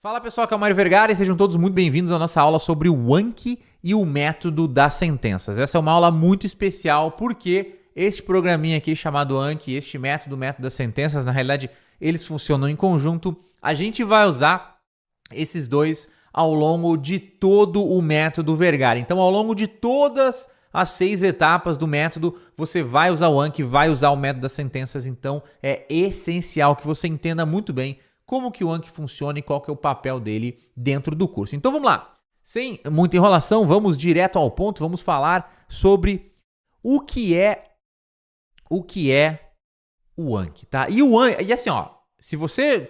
Fala pessoal, aqui é o Mário Vergara e sejam todos muito bem-vindos à nossa aula sobre o Anki e o método das sentenças. Essa é uma aula muito especial porque este programinha aqui chamado Anki, este método, o método das sentenças, na realidade eles funcionam em conjunto. A gente vai usar esses dois ao longo de todo o método Vergara. Então, ao longo de todas as 6 etapas do método, você vai usar o Anki, vai usar o método das sentenças. Então, é essencial que você entenda muito bem como que o Anki funciona e qual que é o papel dele dentro do curso. Então vamos lá, sem muita enrolação, vamos direto ao ponto, vamos falar sobre o que é o Anki, tá? E assim, ó,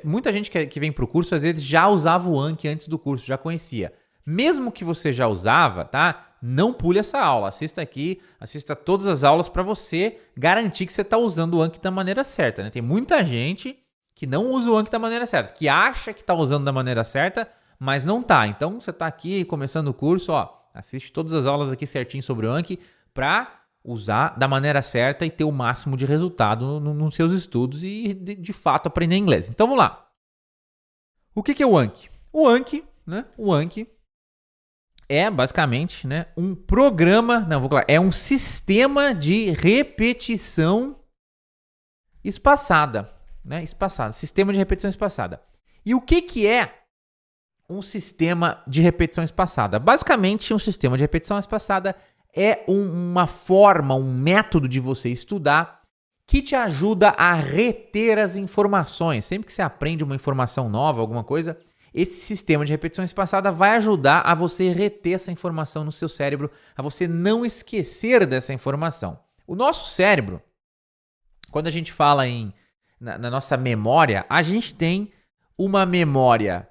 muita gente que vem pro curso às vezes já usava o Anki antes do curso, já conhecia. Mesmo que você já usava, tá? Não pule essa aula, assista aqui, assista todas as aulas para você garantir que você está usando o Anki da maneira certa, né? Tem muita gente que não usa o Anki da maneira certa, que acha que está usando da maneira certa, mas não tá. Então, você está aqui começando o curso, ó, assiste todas as aulas aqui certinho sobre o Anki para usar da maneira certa e ter o máximo de resultado nos seus estudos e, de fato, aprender inglês. Então, vamos lá. O que é o Anki? O Anki é, basicamente, né, um programa, é um sistema de repetição espaçada. Sistema de repetição espaçada. E o que é um sistema de repetição espaçada? Basicamente, um sistema de repetição espaçada é uma forma, um método de você estudar que te ajuda a reter as informações. Sempre que você aprende uma informação nova, alguma coisa, esse sistema de repetição espaçada vai ajudar a você reter essa informação no seu cérebro, a você não esquecer dessa informação. O nosso cérebro, quando a gente fala na nossa memória, a gente tem uma memória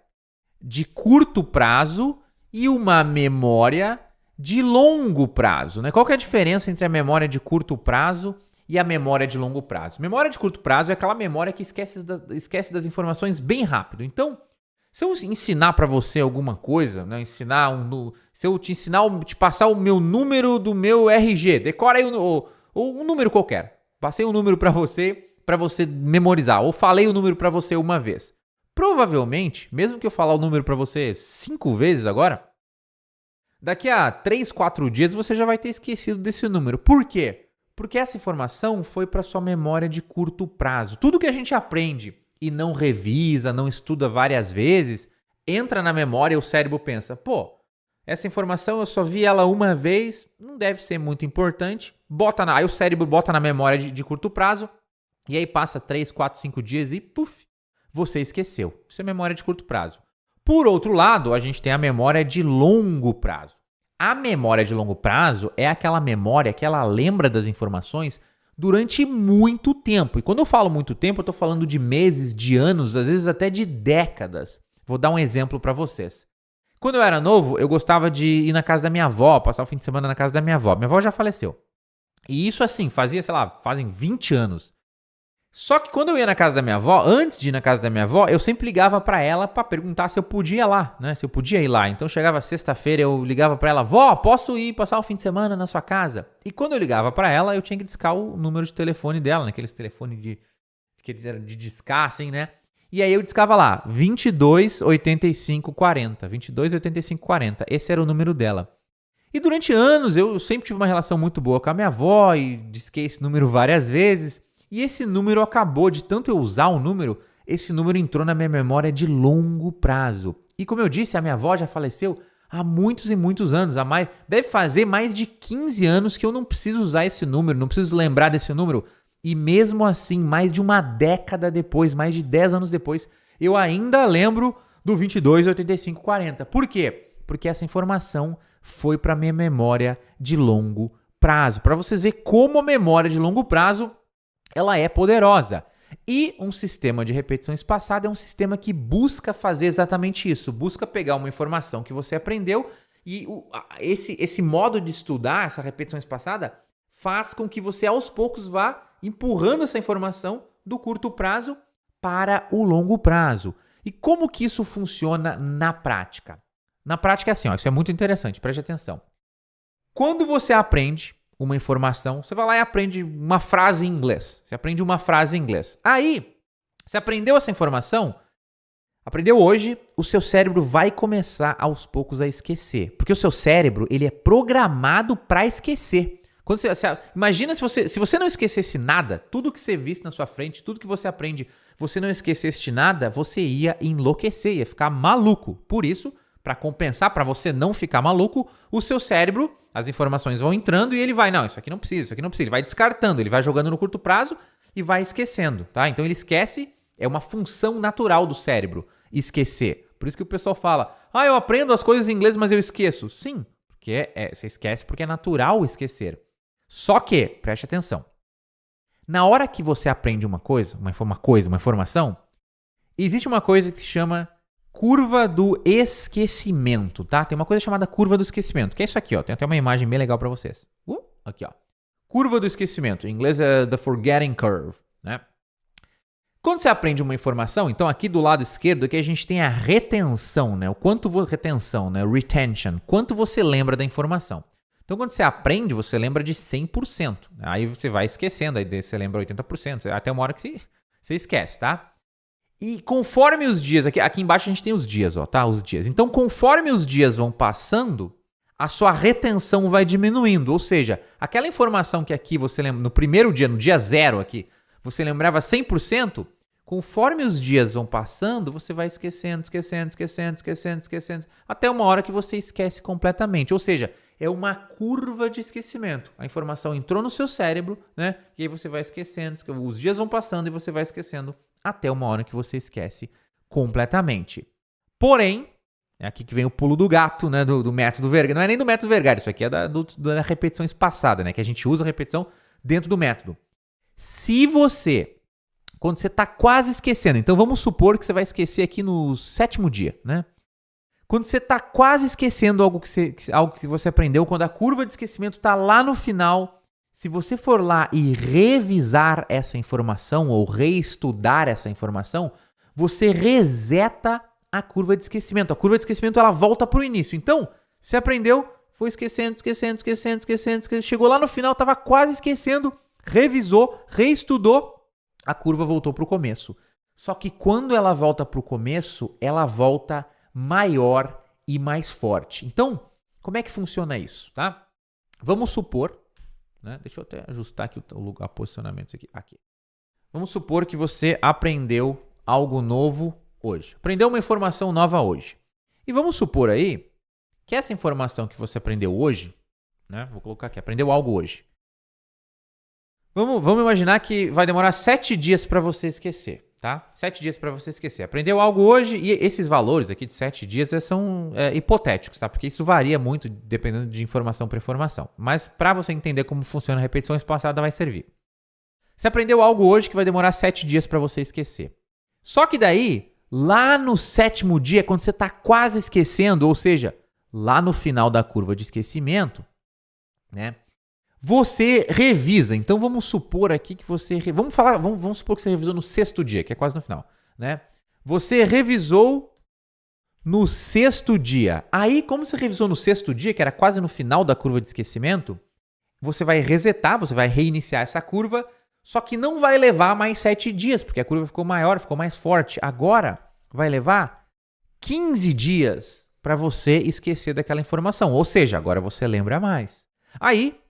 de curto prazo e uma memória de longo prazo, né? Qual que é a diferença entre a memória de curto prazo e a memória de longo prazo? Memória de curto prazo é aquela memória que esquece das informações bem rápido. Então, se eu ensinar para você alguma coisa, né? Se eu te passar o meu número do meu RG, decora aí um número qualquer. Passei um número para você memorizar, ou falei o número para você uma vez. Provavelmente, mesmo que eu falar o número para você 5 vezes agora, daqui a 3, 4 dias você já vai ter esquecido desse número. Por quê? Porque essa informação foi para sua memória de curto prazo. Tudo que a gente aprende e não revisa, não estuda várias vezes, entra na memória e o cérebro pensa, pô, essa informação eu só vi ela uma vez, não deve ser muito importante, aí o cérebro bota na memória de curto prazo, e aí passa 3, 4, 5 dias e, puf, você esqueceu. Isso é memória de curto prazo. Por outro lado, a gente tem a memória de longo prazo. A memória de longo prazo é aquela memória que ela lembra das informações durante muito tempo. E quando eu falo muito tempo, eu estou falando de meses, de anos, às vezes até de décadas. Vou dar um exemplo para vocês. Quando eu era novo, eu gostava de ir na casa da minha avó, passar o fim de semana na casa da minha avó. Minha avó já faleceu. E isso assim, fazem 20 anos. Só que quando eu ia na casa da minha avó, antes de ir na casa da minha avó, eu sempre ligava pra ela pra perguntar se eu podia ir lá, né? Se eu podia ir lá. Então chegava sexta-feira, eu ligava pra ela, vó, posso ir passar o fim de semana na sua casa? E quando eu ligava pra ela, eu tinha que discar o número de telefone dela, naqueles telefones de discar, assim, né? E aí eu discava lá, 22 85 40, 22 85 40. Esse era o número dela. E durante anos eu sempre tive uma relação muito boa com a minha avó e disquei esse número várias vezes. E esse número acabou, de tanto eu usar o número, esse número entrou na minha memória de longo prazo. E como eu disse, a minha avó já faleceu há muitos e muitos anos. Deve fazer mais de 15 anos que eu não preciso usar esse número, não preciso lembrar desse número. E mesmo assim, mais de uma década depois, mais de 10 anos depois, eu ainda lembro do 22 85 40. Por quê? Porque essa informação foi para minha memória de longo prazo. Para vocês verem como a memória de longo prazo ela é poderosa. E um sistema de repetição espaçada é um sistema que busca fazer exatamente isso. Busca pegar uma informação que você aprendeu e esse modo de estudar, essa repetição espaçada, faz com que você aos poucos vá empurrando essa informação do curto prazo para o longo prazo. E como que isso funciona na prática? Na prática é assim, isso é muito interessante, preste atenção. Quando você aprende uma informação, você vai lá e aprende uma frase em inglês. Aí, você aprendeu essa informação, Aprendeu hoje, o seu cérebro vai começar aos poucos a esquecer. Porque o seu cérebro, ele é programado para esquecer. Imagina se você não esquecesse nada, tudo que você visse na sua frente, tudo que você aprende, você não esquecesse de nada, você ia enlouquecer, ia ficar maluco. Por isso, para compensar, para você não ficar maluco, o seu cérebro, as informações vão entrando e ele vai, não, isso aqui não precisa, ele vai descartando, ele vai jogando no curto prazo e vai esquecendo, tá? Então ele esquece, é uma função natural do cérebro esquecer. Por isso que o pessoal fala, eu aprendo as coisas em inglês, mas eu esqueço. Sim, porque você esquece porque é natural esquecer. Só que, preste atenção, na hora que você aprende uma informação, existe uma coisa que se chama curva do esquecimento, tá? Tem uma coisa chamada curva do esquecimento, que é isso aqui, ó. Tem até uma imagem bem legal para vocês. Aqui, ó. Curva do esquecimento. Em inglês é the forgetting curve, né? Quando você aprende uma informação, então aqui do lado esquerdo aqui a gente tem a retenção, né? Retenção, né? Retention. Quanto você lembra da informação. Então quando você aprende, você lembra de 100%. Aí você vai esquecendo, aí você lembra 80%, até uma hora que você esquece, tá? E conforme os dias, aqui embaixo a gente tem os dias, ó, tá? Os dias. Então conforme os dias vão passando, a sua retenção vai diminuindo. Ou seja, aquela informação que aqui você lembra, no primeiro dia, no dia 0 aqui, você lembrava 100%, conforme os dias vão passando, você vai esquecendo, até uma hora que você esquece completamente. Ou seja, é uma curva de esquecimento. A informação entrou no seu cérebro, né? E aí você vai esquecendo, os dias vão passando e você vai esquecendo até uma hora que você esquece completamente. Porém, é aqui que vem o pulo do gato, né? Do método Vergar. Não é nem do método Vergar, isso aqui é da repetição espaçada, né? Que a gente usa a repetição dentro do método. Quando você está quase esquecendo, então vamos supor que você vai esquecer aqui no 7º dia, né? Quando você está quase esquecendo algo que você aprendeu, quando a curva de esquecimento está lá no final, se você for lá e revisar essa informação ou reestudar essa informação, você reseta a curva de esquecimento. A curva de esquecimento ela volta para o início. Então, você aprendeu, foi esquecendo, chegou lá no final, estava quase esquecendo, revisou, reestudou, a curva voltou para o começo. Só que quando ela volta para o começo, ela volta maior e mais forte. Então, como é que funciona isso, tá? Vamos supor, né? Deixa eu até ajustar aqui o posicionamento aqui. Vamos supor que você aprendeu algo novo hoje. Aprendeu uma informação nova hoje. E vamos supor aí que essa informação que você aprendeu hoje, né? Vou colocar aqui, aprendeu algo hoje. Vamos imaginar que vai demorar 7 dias para você esquecer, tá? 7 dias para você esquecer. Aprendeu algo hoje e esses valores aqui de 7 dias são hipotéticos, tá? Porque isso varia muito dependendo de informação para informação. Mas para você entender como funciona a repetição espaçada vai servir. Você aprendeu algo hoje que vai demorar 7 dias para você esquecer. Só que daí, lá no 7º dia, quando você está quase esquecendo, ou seja, lá no final da curva de esquecimento, né? Você revisa. Então vamos supor aqui que você... Vamos supor que você revisou no 6º dia, que é quase no final, né? Você revisou no 6º dia. Aí, como você revisou no 6º dia, que era quase no final da curva de esquecimento, você vai resetar, você vai reiniciar essa curva, só que não vai levar mais 7 dias, porque a curva ficou maior, ficou mais forte. Agora vai levar 15 dias para você esquecer daquela informação. Ou seja, agora você lembra mais. Aí...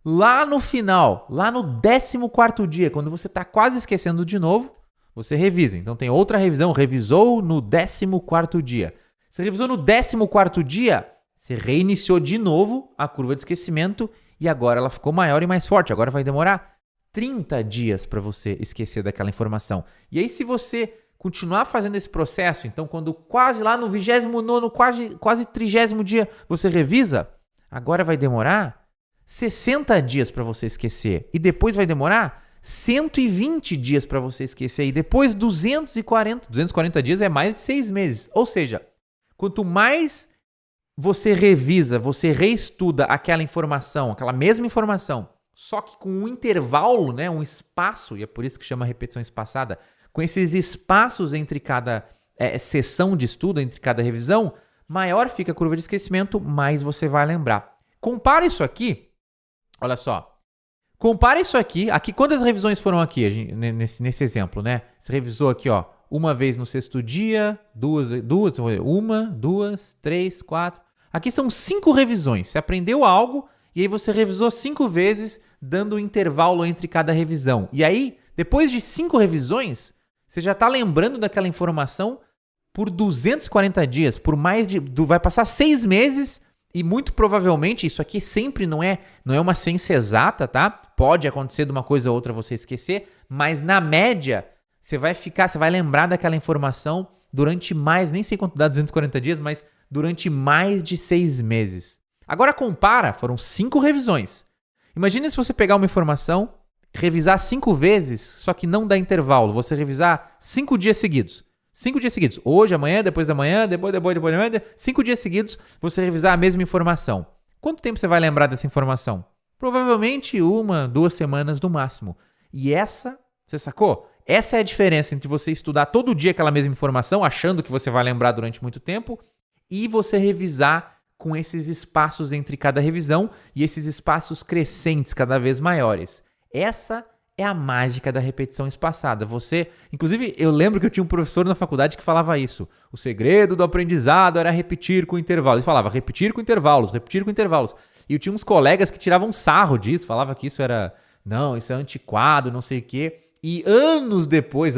lá no final, lá no 14º dia, quando você está quase esquecendo de novo, você revisa. Então tem outra revisão, revisou no 14º dia. Você revisou no 14º dia, você reiniciou de novo a curva de esquecimento e agora ela ficou maior e mais forte. Agora vai demorar 30 dias para você esquecer daquela informação. E aí se você continuar fazendo esse processo, então quando quase lá no 29º, quase 30º dia você revisa, agora vai demorar 60 dias para você esquecer. E depois vai demorar 120 dias para você esquecer. E depois 240 dias é mais de 6 meses. Ou seja, quanto mais você revisa, você reestuda aquela informação, aquela mesma informação, só que com um intervalo, né, um espaço, e é por isso que chama repetição espaçada, com esses espaços entre cada sessão de estudo, entre cada revisão, maior fica a curva de esquecimento, mais você vai lembrar. Compara isso aqui. Olha só, compara isso aqui quantas revisões foram aqui nesse exemplo, né? Você revisou aqui, ó, uma vez no sexto dia, uma, duas, três, quatro. Aqui são 5 revisões. Você aprendeu algo e aí você revisou 5 vezes, dando um intervalo entre cada revisão. E aí, depois de 5 revisões, você já está lembrando daquela informação por 240 dias, vai passar 6 meses e muito provavelmente, isso aqui sempre não é uma ciência exata, tá? Pode acontecer de uma coisa ou outra você esquecer, mas na média, você vai lembrar daquela informação durante mais, nem sei quanto dá 240 dias, mas durante mais de 6 meses. Agora compara, foram 5 revisões. Imagina se você pegar uma informação, revisar 5 vezes, só que não dá intervalo, você revisar 5 dias seguidos. 5 dias seguidos. Hoje, amanhã, depois da manhã, depois da manhã. 5 dias seguidos, você revisar a mesma informação. Quanto tempo você vai lembrar dessa informação? Provavelmente 1, 2 semanas no máximo. E você sacou? Essa é a diferença entre você estudar todo dia aquela mesma informação, achando que você vai lembrar durante muito tempo, e você revisar com esses espaços entre cada revisão e esses espaços crescentes cada vez maiores. Essa é a mágica da repetição espaçada. Inclusive, eu lembro que eu tinha um professor na faculdade que falava isso. O segredo do aprendizado era repetir com intervalos. Ele falava repetir com intervalos, repetir com intervalos. E eu tinha uns colegas que tiravam sarro disso, falava que isso isso é antiquado, não sei o quê. E anos depois,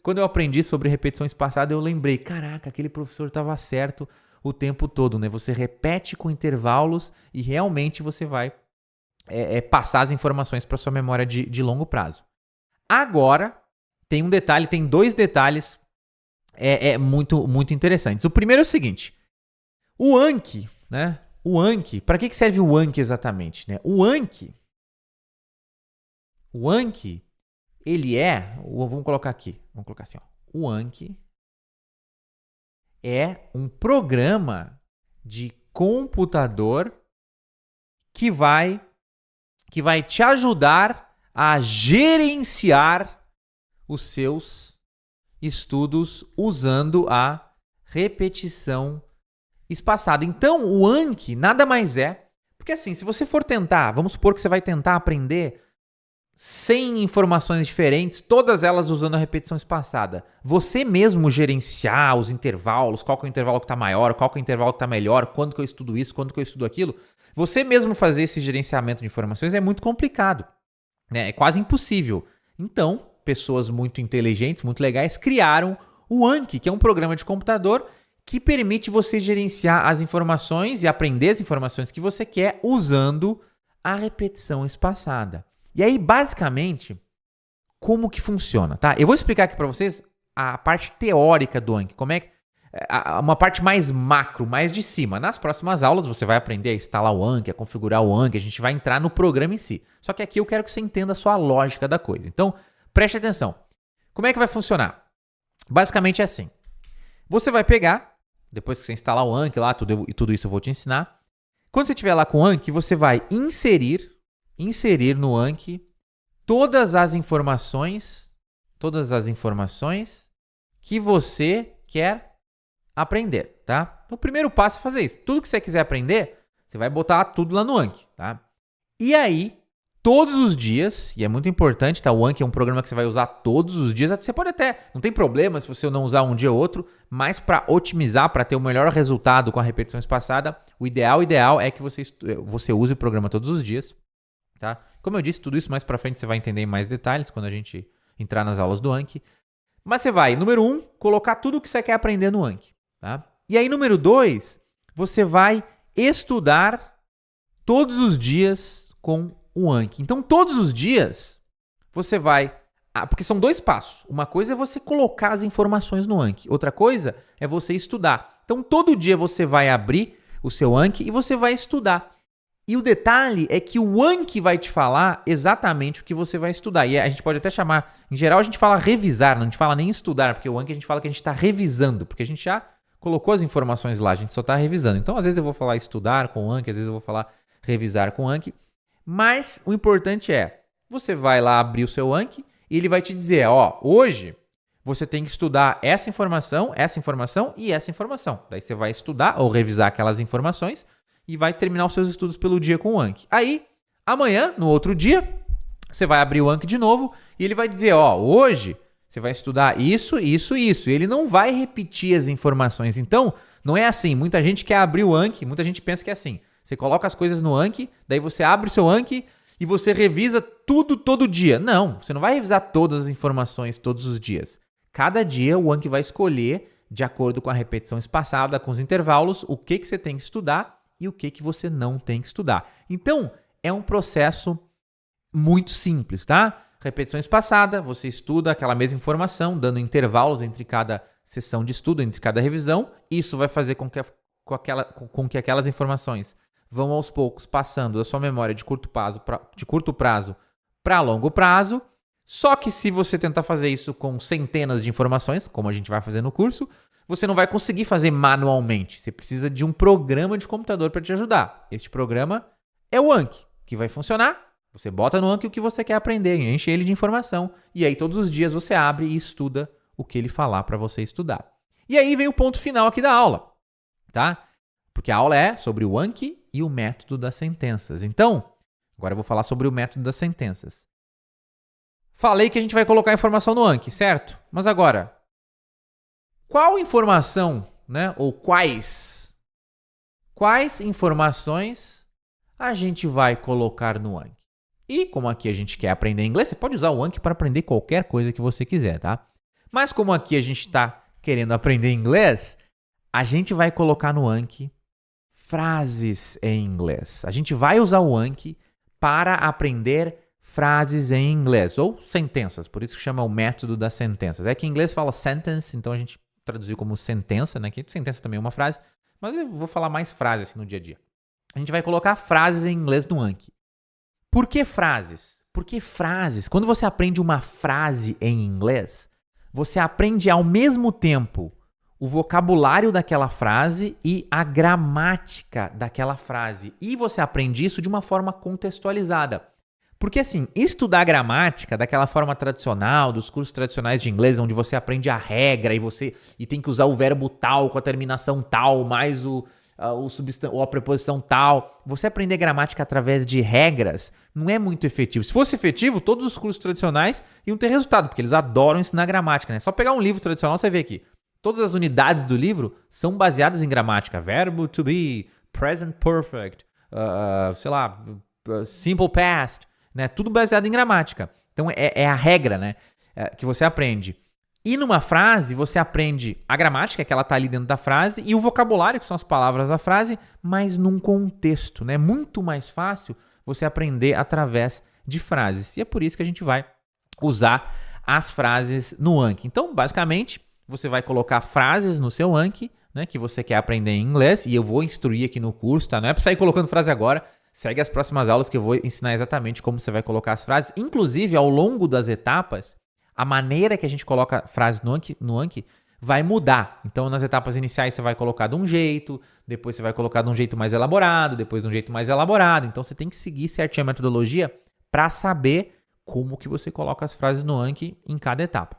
quando eu aprendi sobre repetição espaçada, eu lembrei, caraca, aquele professor estava certo o tempo todo, né? Você repete com intervalos e realmente você vai passar as informações para sua memória de longo prazo. Agora, tem 2 detalhes muito, muito interessantes. O primeiro é o seguinte, o Anki, né? O Anki, para que serve o Anki exatamente? Né? O Anki, ele vamos colocar assim, ó. O Anki é um programa de computador que vai te ajudar a gerenciar os seus estudos usando a repetição espaçada. Então, o Anki nada mais porque assim, se você for tentar, vamos supor que você vai tentar aprender 100 informações diferentes, todas elas usando a repetição espaçada. Você mesmo gerenciar os intervalos, qual que é o intervalo que está maior, qual que é o intervalo que está melhor, quando que eu estudo isso, quando que eu estudo aquilo. Você mesmo fazer esse gerenciamento de informações é muito complicado, né? É quase impossível. Então, pessoas muito inteligentes, muito legais, criaram o Anki, que é um programa de computador que permite você gerenciar as informações e aprender as informações que você quer usando a repetição espaçada. E aí, basicamente, como que funciona, tá? Eu vou explicar aqui para vocês a parte teórica do Anki, uma parte mais macro, mais de cima. Nas próximas aulas você vai aprender a instalar o Anki, a configurar o Anki, a gente vai entrar no programa em si. Só que aqui eu quero que você entenda só a lógica da coisa. Então, preste atenção. Como é que vai funcionar? Basicamente é assim. Você vai pegar, depois que você instalar o Anki lá, tudo isso eu vou te ensinar. Quando você estiver lá com o Anki, você vai inserir no Anki todas as informações que você quer aprender, tá? Então, o primeiro passo é fazer isso. Tudo que você quiser aprender, você vai botar tudo lá no Anki, tá? E aí, todos os dias, e é muito importante, tá? O Anki é um programa que você vai usar todos os dias. Você pode não tem problema se você não usar um dia ou outro, mas para otimizar, para ter o melhor resultado com a repetição espaçada, o ideal é que você use o programa todos os dias, tá? Como eu disse, tudo isso mais para frente você vai entender em mais detalhes quando a gente entrar nas aulas do Anki. Mas você vai, número 1, colocar tudo o que você quer aprender no Anki, tá? E aí, número 2, você vai estudar todos os dias com o Anki. Então, todos os dias, você vai... porque são 2 passos. Uma coisa é você colocar as informações no Anki. Outra coisa é você estudar. Então, todo dia você vai abrir o seu Anki e você vai estudar. E o detalhe é que o Anki vai te falar exatamente o que você vai estudar. E a gente pode até chamar... Em geral, a gente fala revisar, não a gente fala nem estudar, porque o Anki a gente fala que a gente está revisando, porque a gente já colocou as informações lá, a gente só está revisando. Então, às vezes eu vou falar estudar com o Anki, às vezes eu vou falar revisar com o Anki. Mas o importante você vai lá abrir o seu Anki e ele vai te dizer, hoje você tem que estudar essa informação e essa informação. Daí você vai estudar ou revisar aquelas informações e vai terminar os seus estudos pelo dia com o Anki. Aí, amanhã, no outro dia, você vai abrir o Anki de novo e ele vai dizer, hoje você vai estudar isso, isso e isso. E ele não vai repetir as informações. Então, não é assim. Muita gente quer abrir o Anki, muita gente pensa que é assim. Você coloca as coisas no Anki, daí você abre o seu Anki e você revisa tudo todo dia. Não, você não vai revisar todas as informações todos os dias. Cada dia o Anki vai escolher, de acordo com a repetição espaçada, com os intervalos, o que você tem que estudar e o que você não tem que estudar. Então, é um processo muito simples, tá? Repetição espaçada, você estuda aquela mesma informação, dando intervalos entre cada sessão de estudo, entre cada revisão. Isso vai fazer com que aquelas informações vão aos poucos passando da sua memória de curto prazo para longo prazo. Só que se você tentar fazer isso com centenas de informações, como a gente vai fazer no curso, você não vai conseguir fazer manualmente. Você precisa de um programa de computador para te ajudar. Este programa é o Anki, que vai funcionar. Você bota no Anki o que você quer aprender, enche ele de informação, e aí todos os dias você abre e estuda o que ele falar para você estudar. E aí vem o ponto final aqui da aula, tá? Porque a aula é sobre o Anki e o método das sentenças. Então, agora eu vou falar sobre o método das sentenças. Falei que a gente vai colocar informação no Anki, certo? Mas agora, qual informação, né? Ou quais informações a gente vai colocar no Anki? E como aqui a gente quer aprender inglês, você pode usar o Anki para aprender qualquer coisa que você quiser, tá? Mas como aqui a gente está querendo aprender inglês, a gente vai colocar no Anki frases em inglês. A gente vai usar o Anki para aprender frases em inglês, ou sentenças, por isso que chama o método das sentenças. É que em inglês fala sentence, então a gente traduziu como sentença, né? Que sentença também é uma frase, mas eu vou falar mais frases assim no dia a dia. A gente vai colocar frases em inglês no Anki. Por que frases? Porque frases, quando você aprende uma frase em inglês, você aprende ao mesmo tempo o vocabulário daquela frase e a gramática daquela frase. E você aprende isso de uma forma contextualizada. Porque assim, estudar gramática daquela forma tradicional, dos cursos tradicionais de inglês, onde você aprende a regra e tem que usar o verbo tal com a terminação tal, mais ou a preposição tal. Você aprender gramática através de regras não é muito efetivo. Se fosse efetivo, todos os cursos tradicionais iam ter resultado, porque eles adoram ensinar gramática, né? Só pegar um livro tradicional, você vê aqui. Todas as unidades do livro são baseadas em gramática. Verbo to be, present perfect, simple past, né? Tudo baseado em gramática. Então é a regra, né? Que você aprende. E numa frase, você aprende a gramática, que ela está ali dentro da frase, e o vocabulário, que são as palavras da frase, mas num contexto, né? Muito mais fácil você aprender através de frases. E é por isso que a gente vai usar as frases no Anki. Então, basicamente, você vai colocar frases no seu Anki, né, que você quer aprender em inglês, e eu vou instruir aqui no curso, tá? Não é para sair colocando frase agora, segue as próximas aulas que eu vou ensinar exatamente como você vai colocar as frases. Inclusive, ao longo das etapas, a maneira que a gente coloca frases no Anki vai mudar. Então, nas etapas iniciais, você vai colocar de um jeito, depois você vai colocar de um jeito mais elaborado, depois de um jeito mais elaborado. Então, você tem que seguir certinho a metodologia para saber como que você coloca as frases no Anki em cada etapa.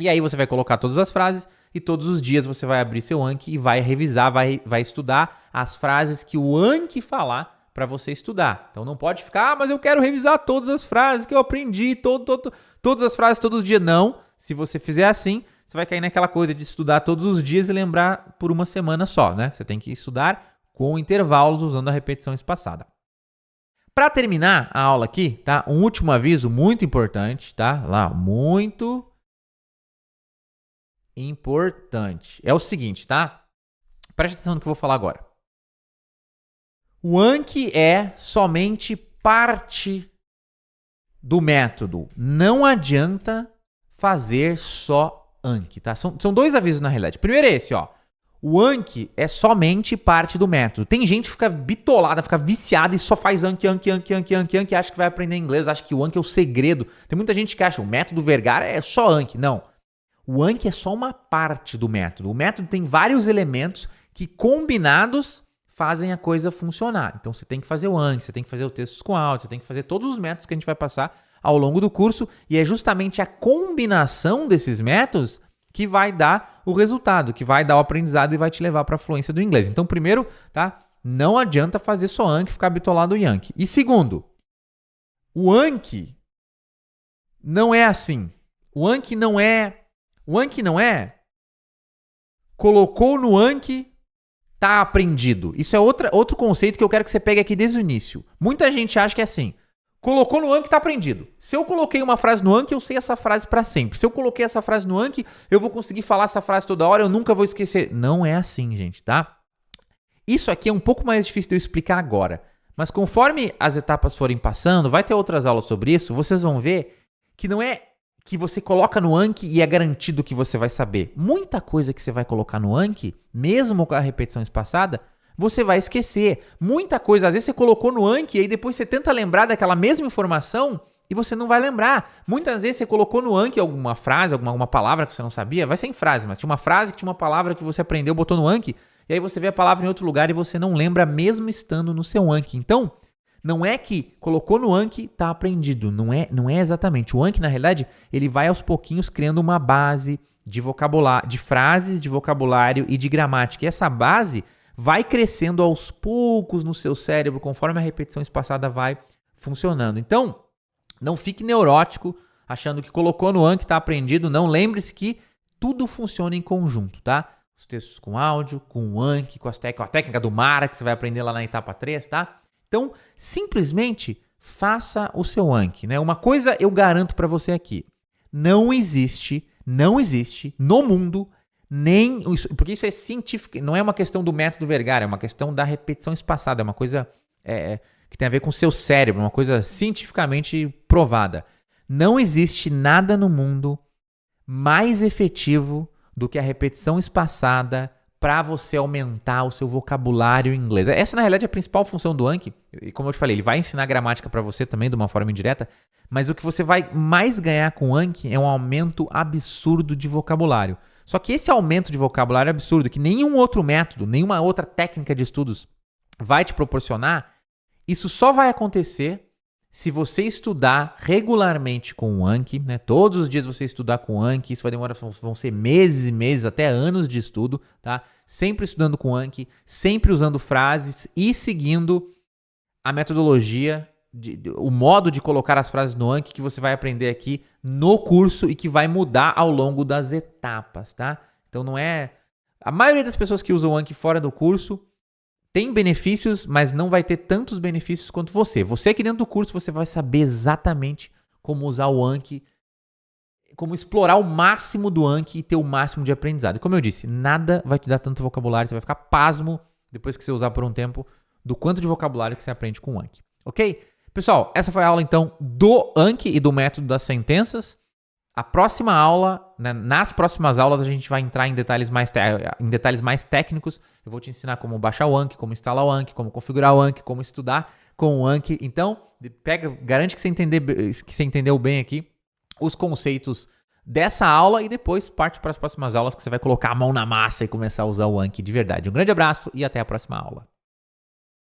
E aí, você vai colocar todas as frases e todos os dias você vai abrir seu Anki e vai revisar, vai estudar as frases que o Anki falar para você estudar. Então, não pode ficar, mas eu quero revisar todas as frases que eu aprendi, todas as frases todos os dias. Não, se você fizer assim, você vai cair naquela coisa de estudar todos os dias e lembrar por uma semana só, né? Você tem que estudar com intervalos usando a repetição espaçada. Para terminar a aula aqui, tá? Um último aviso muito importante, tá? Muito importante. É o seguinte, tá? Preste atenção no que eu vou falar agora. O Anki é somente parte do método. Não adianta fazer só Anki, tá? São dois avisos na realidade. Primeiro é esse, ó. O Anki é somente parte do método. Tem gente que fica bitolada, fica viciada e só faz Anki, acha que vai aprender inglês, acha que o Anki é o segredo. Tem muita gente que acha que o método Vergara é só Anki. Não. O Anki é só uma parte do método. O método tem vários elementos que, combinados, fazem a coisa funcionar. Então, você tem que fazer o Anki, você tem que fazer o textos com áudio, você tem que fazer todos os métodos que a gente vai passar ao longo do curso, e é justamente a combinação desses métodos que vai dar o resultado, que vai dar o aprendizado e vai te levar para a fluência do inglês. Então, primeiro, tá? Não adianta fazer só Anki, ficar bitolado em Anki. E segundo, o Anki não é assim. O Anki não é... O Anki não é... Colocou no Anki, tá aprendido. Isso é outro conceito que eu quero que você pegue aqui desde o início. Muita gente acha que é assim. Colocou no Anki, tá aprendido. Se eu coloquei uma frase no Anki, eu sei essa frase pra sempre. Se eu coloquei essa frase no Anki, eu vou conseguir falar essa frase toda hora, eu nunca vou esquecer. Não é assim, gente, tá? Isso aqui é um pouco mais difícil de eu explicar agora. Mas conforme as etapas forem passando, vai ter outras aulas sobre isso, vocês vão ver que não é que você coloca no Anki e é garantido que você vai saber. Muita coisa que você vai colocar no Anki, mesmo com a repetição espaçada, você vai esquecer. Muita coisa, às vezes você colocou no Anki e aí depois você tenta lembrar daquela mesma informação e você não vai lembrar. Muitas vezes você colocou no Anki alguma frase, alguma palavra que você não sabia, vai ser em frase, mas tinha uma frase que tinha uma palavra que você aprendeu, botou no Anki, e aí você vê a palavra em outro lugar e você não lembra mesmo estando no seu Anki. Então, não é que colocou no Anki, tá aprendido. Não é exatamente. O Anki, na realidade, ele vai aos pouquinhos criando uma base de vocabulário, de frases, de vocabulário e de gramática. E essa base vai crescendo aos poucos no seu cérebro, conforme a repetição espaçada vai funcionando. Então, não fique neurótico, achando que colocou no Anki, tá aprendido. Não, lembre-se que tudo funciona em conjunto, tá? Os textos com áudio, com o Anki, com a técnica do Mara, que você vai aprender lá na etapa 3, tá? Então, simplesmente faça o seu Anki, né? Uma coisa eu garanto para você aqui. Não existe no mundo porque isso é científico, não é uma questão do método Vergara, é uma questão da repetição espaçada, é uma coisa que tem a ver com o seu cérebro, uma coisa cientificamente provada. Não existe nada no mundo mais efetivo do que a repetição espaçada para você aumentar o seu vocabulário em inglês. Essa, na realidade, é a principal função do Anki. E como eu te falei, ele vai ensinar gramática para você também de uma forma indireta, mas o que você vai mais ganhar com o Anki é um aumento absurdo de vocabulário. Só que esse aumento de vocabulário absurdo, que nenhum outro método, nenhuma outra técnica de estudos vai te proporcionar, isso só vai acontecer se você estudar regularmente com o Anki, né? Todos os dias você estudar com o Anki, isso vai demorar, vão ser meses e meses, até anos de estudo, tá? Sempre estudando com o Anki, sempre usando frases e seguindo a metodologia, o modo de colocar as frases no Anki que você vai aprender aqui no curso e que vai mudar ao longo das etapas, tá? Então não é... A maioria das pessoas que usam o Anki fora do curso tem benefícios, mas não vai ter tantos benefícios quanto você. Você aqui dentro do curso, você vai saber exatamente como usar o Anki, como explorar o máximo do Anki e ter o máximo de aprendizado. E como eu disse, nada vai te dar tanto vocabulário, você vai ficar pasmo depois que você usar por um tempo do quanto de vocabulário que você aprende com o Anki. Ok? Pessoal, essa foi a aula então do Anki e do método das sentenças. A próxima aula, né, nas próximas aulas a gente vai entrar em detalhes mais técnicos. Eu vou te ensinar como baixar o Anki, como instalar o Anki, como configurar o Anki, como estudar com o Anki. Então, garante que você entendeu bem aqui os conceitos dessa aula e depois parte para as próximas aulas que você vai colocar a mão na massa e começar a usar o Anki de verdade. Um grande abraço e até a próxima aula.